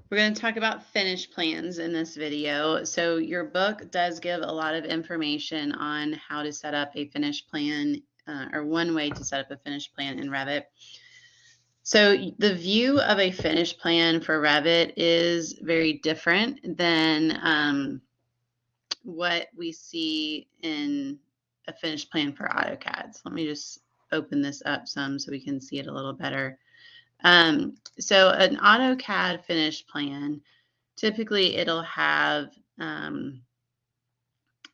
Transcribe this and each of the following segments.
We're going to talk about finish plans in this video. So your book does give a lot of information on how to set up a finish plan, or one way to set up a finish plan in Revit. So the view of a finish plan for Revit is very different than what we see in a finish plan for AutoCAD. So let me just open this up some so we can see it a little better. So an AutoCAD finish plan, typically it'll have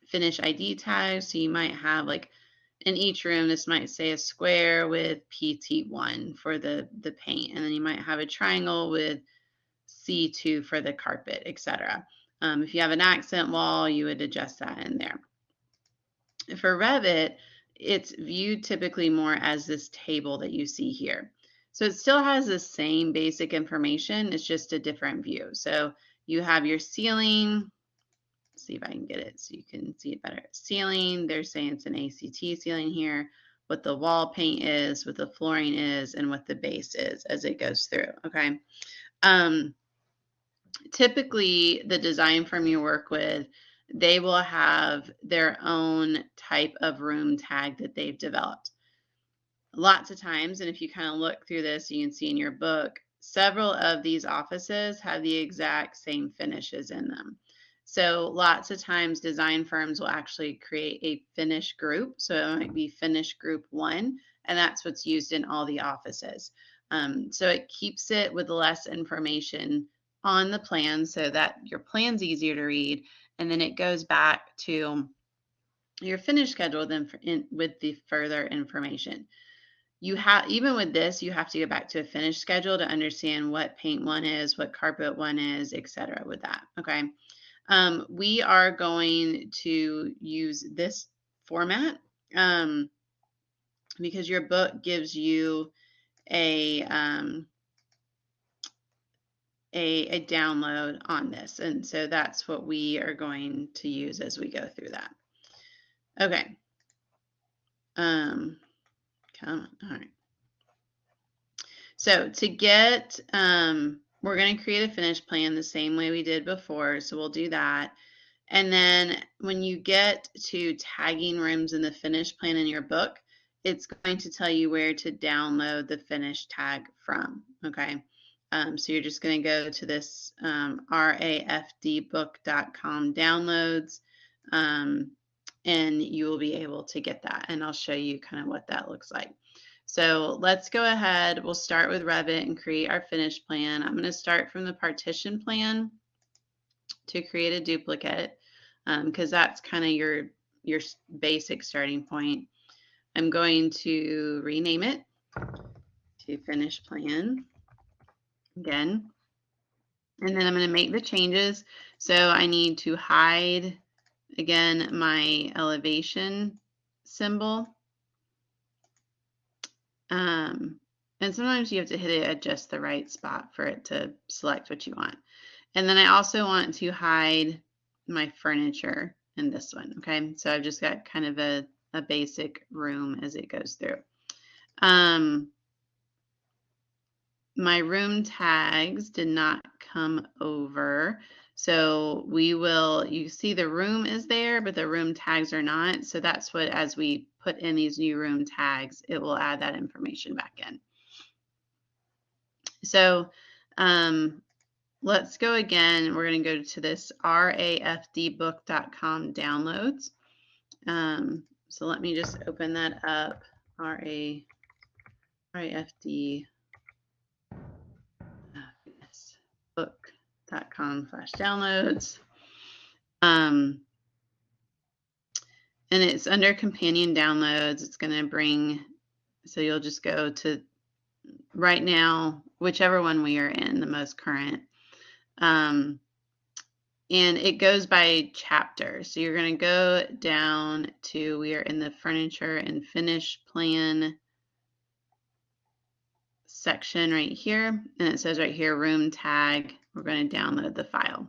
finish ID tags. So you might have, like, in each room, this might say a square with PT1 for the paint, and then you might have a triangle with C2 for the carpet, etc. If you have an accent wall, you would adjust that in there. For Revit, it's viewed typically more as this table that you see here. So it still has the same basic information, it's just a different view. So you have your ceiling. Let's see if I can get it so you can see it better. Ceiling, they're saying it's an ACT ceiling here, what the wall paint is, what the flooring is, and what the base is as it goes through, okay? Typically, the design firm you work with, they will have their own type of room tag that they've developed. Lots of times, and if you kind of look through this, you can see in your book, several of these offices have the exact same finishes in them. So lots of times design firms will actually create a finish group. So it might be finish group 1, and that's what's used in all the offices. So it keeps it with less information on the plan so that your plan's easier to read, and then it goes back to your finish schedule then with the further information. You have, even with this, you have to go back to a finish schedule to understand what paint 1 is, what carpet 1 is, etc. with that, okay? We are going to use this format because your book gives you a download on this, and so that's what we are going to use as we go through that. Okay. Come on. All right. So to get, we're going to create a finish plan the same way we did before. So we'll do that. And then when you get to tagging rooms in the finish plan in your book, it's going to tell you where to download the finish tag from. Okay. So you're just going to go to this rafdbook.com downloads, and you will be able to get that. And I'll show you kind of what that looks like. So let's go ahead. We'll start with Revit and create our finish plan. I'm going to start from the partition plan to create a duplicate because that's kind of your basic starting point. I'm going to rename it to finish plan again. And then I'm going to make the changes. So I need to hide, again, my elevation symbol. And sometimes you have to hit it at just the right spot for it to select what you want. And then I also want to hide my furniture in this one, okay? So I've just got kind of a basic room as it goes through. My room tags did not come over. So we will, you see the room is there, but the room tags are not. So that's what, as we put in these new room tags, it will add that information back in. So let's go again. We're going to go to this rafdbook.com downloads. So let me just open that up. rafdbook.com/downloads. And it's under companion downloads. It's going to bring, so you'll just go to right now, whichever one we are in, the most current. And it goes by chapter. So you're going to go down to, we are in the furniture and finish plan section right here. And it says right here, room tag. We're going to download the file.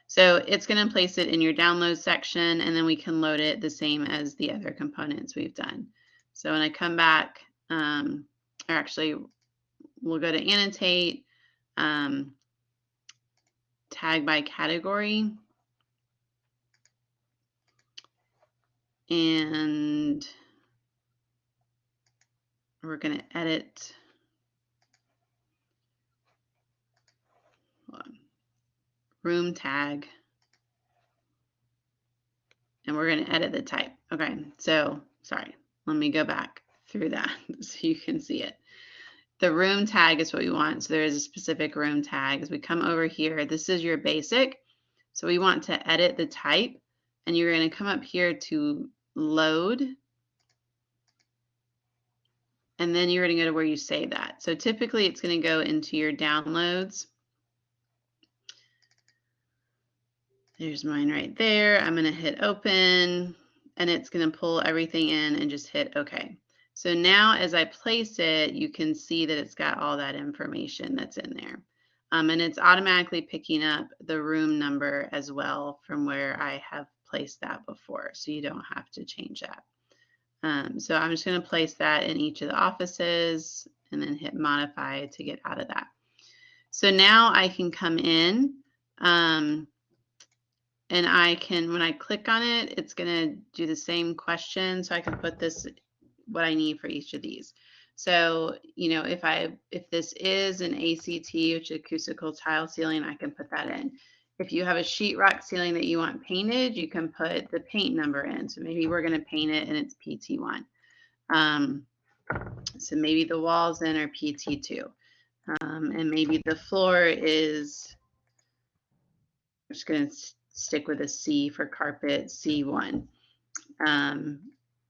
So it's going to place it in your download section, and then we can load it the same as the other components we've done. So when I come back, or actually we'll go to annotate, tag by category. And we're going to edit room tag. And we're going to edit the type. Okay, so sorry, let me go back through that so you can see it. The room tag is what we want. So there is a specific room tag. As we come over here, this is your basic. So we want to edit the type, and you're going to come up here to load, and then you're going to go to where you save that. So typically it's going to go into your downloads. There's mine right there. I'm going to hit open, and it's going to pull everything in and just hit OK. So now as I place it, you can see that it's got all that information that's in there. And it's automatically picking up the room number as well from where I have placed that before, so you don't have to change that. So I'm just going to place that in each of the offices and then hit modify to get out of that. So now I can come in and I can, when I click on it, it's going to do the same question. So I can put this, what I need for each of these. So, you know, if this is an ACT, which is acoustical tile ceiling, I can put that in. If you have a sheetrock ceiling that you want painted, you can put the paint number in. So maybe we're going to paint it and it's PT1. So maybe the walls then are PT2. And maybe the floor is, I'm just going to stick with a C for carpet, C1.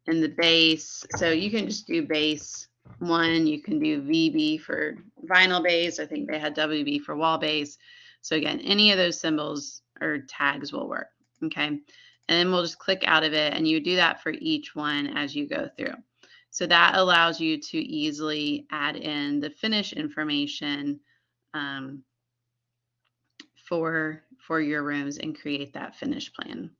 And the base, so you can just do base 1. You can do VB for vinyl base. I think they had WB for wall base. So again, any of those symbols or tags will work. Okay. And then we'll just click out of it, and you do that for each one as you go through. So that allows you to easily add in the finish information for your rooms and create that finish plan.